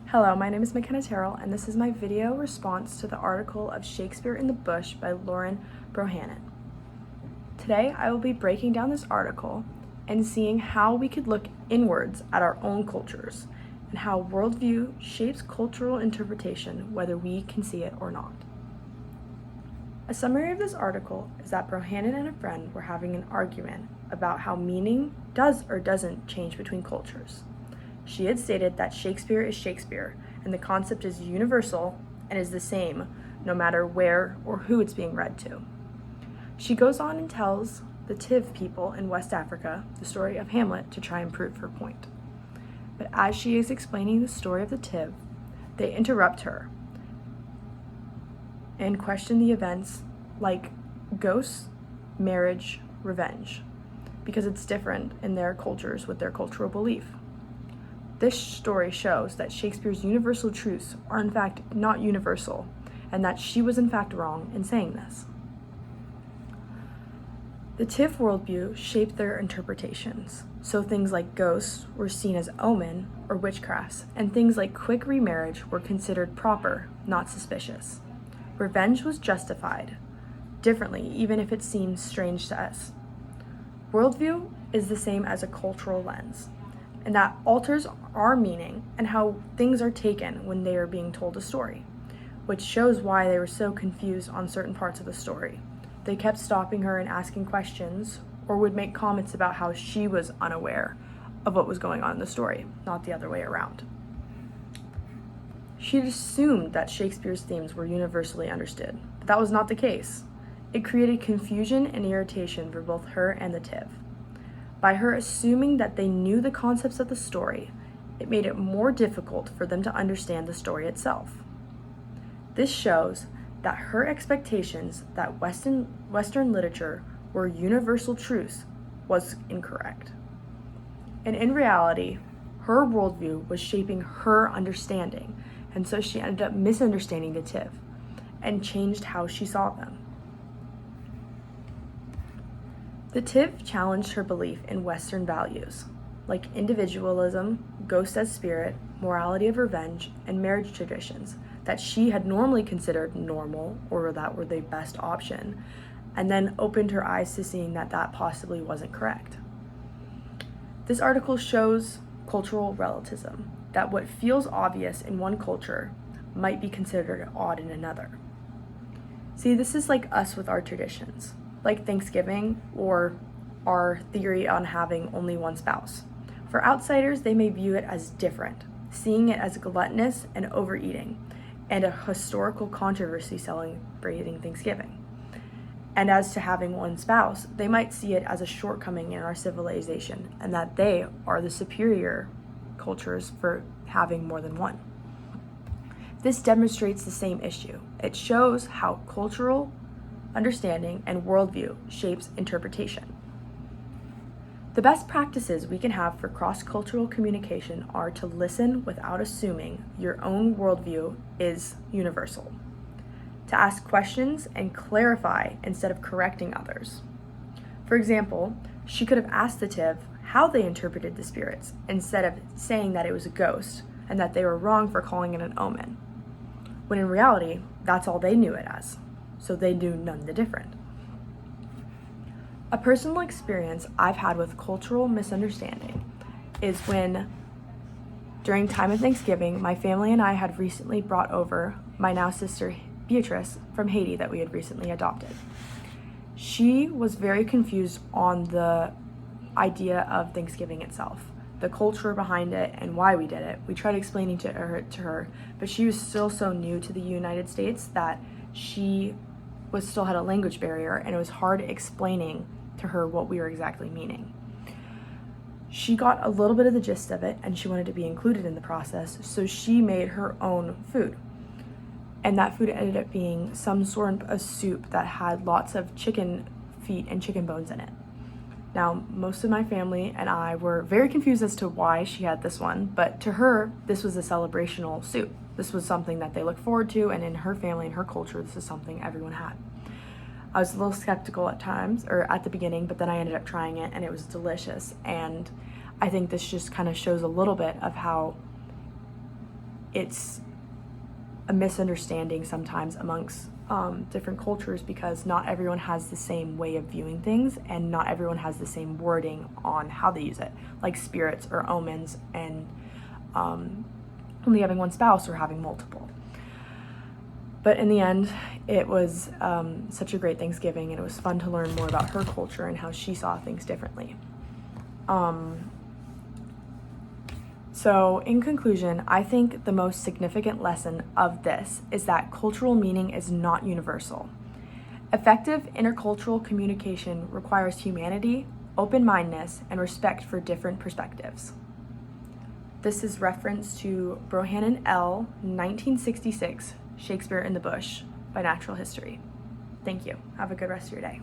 Hello, my name is McKenna Terrell, and this is my video response to the article of Shakespeare in the Bush by Lauren Bohannon. Today, I will be breaking down this article and seeing how we could look inwards at our own cultures and how worldview shapes cultural interpretation, whether we can see it or not. A summary of this article is that Bohannon and a friend were having an argument about how meaning does or doesn't change between cultures. She had stated that Shakespeare is Shakespeare, and the concept is universal and is the same no matter where or who it's being read to. She goes on and tells the Tiv people in West Africa the story of Hamlet to try and prove her point. But as she is explaining the story of the Tiv, they interrupt her and question the events like ghosts, marriage, revenge, because it's different in their cultures with their cultural belief. This story shows that Shakespeare's universal truths are in fact not universal, and that she was in fact wrong in saying this. The Tiv worldview shaped their interpretations, so things like ghosts were seen as omen or witchcrafts, and things like quick remarriage were considered proper, not suspicious. Revenge was justified differently, even if it seems strange to us. Worldview is the same as a cultural lens, and that alters our meaning and how things are taken when they are being told a story, which shows why they were so confused on certain parts of the story. They kept stopping her and asking questions, or would make comments about how she was unaware of what was going on in the story, not the other way around. She assumed that Shakespeare's themes were universally understood, but that was not the case. It created confusion and irritation for both her and the Tiv. By her assuming that they knew the concepts of the story, it made it more difficult for them to understand the story itself. This shows that her expectations that Western literature were universal truths was incorrect. And in reality, her worldview was shaping her understanding, and so she ended up misunderstanding the Tiv and changed how she saw them. The Tiv challenged her belief in Western values, like individualism, ghost as spirit, morality of revenge, and marriage traditions that she had normally considered normal or that were the best option, and then opened her eyes to seeing that that possibly wasn't correct. This article shows cultural relativism, that what feels obvious in one culture might be considered odd in another. See, this is like us with our traditions, like Thanksgiving or our theory on having only one spouse. For outsiders, they may view it as different, seeing it as gluttonous and overeating, and a historical controversy celebrating Thanksgiving. And as to having one spouse, they might see it as a shortcoming in our civilization, and that they are the superior cultures for having more than one. This demonstrates the same issue. It shows how cultural understanding and worldview shapes interpretation. The best practices we can have for cross-cultural communication are to listen without assuming your own worldview is universal, to ask questions and clarify instead of correcting others. For example, she could have asked the Tiv how they interpreted the spirits instead of saying that it was a ghost and that they were wrong for calling it an omen, when in reality, that's all they knew it as. So they knew none the different. A personal experience I've had with cultural misunderstanding is when, during time of Thanksgiving, my family and I had recently brought over my now sister Beatrice from Haiti that we had recently adopted. She was very confused on the idea of Thanksgiving itself, the culture behind it and why we did it. We tried explaining to her, but she was still so new to the United States that she still had a language barrier, and it was hard explaining to her what we were exactly meaning. She got a little bit of the gist of it, and she wanted to be included in the process, so she made her own food. And that food ended up being some sort of soup that had lots of chicken feet and chicken bones in it. Now, most of my family and I were very confused as to why she had this one, but to her, this was a celebrational soup. This was something that they look forward to, and in her family and her culture, this is something everyone had. I was a little skeptical at times, or at the beginning, but then I ended up trying it, and it was delicious. And I think this just kind of shows a little bit of how it's a misunderstanding sometimes amongst different cultures, because not everyone has the same way of viewing things, and not everyone has the same wording on how they use it, like spirits or omens, and only having one spouse or having multiple. But in the end, it was such a great Thanksgiving, and it was fun to learn more about her culture and how she saw things differently. So in conclusion, I think the most significant lesson of this is that cultural meaning is not universal. Effective intercultural communication requires humanity, open-mindedness, and respect for different perspectives. This is reference to Brohannon L. 1966, Shakespeare in the Bush, by Natural History. Thank you. Have a good rest of your day.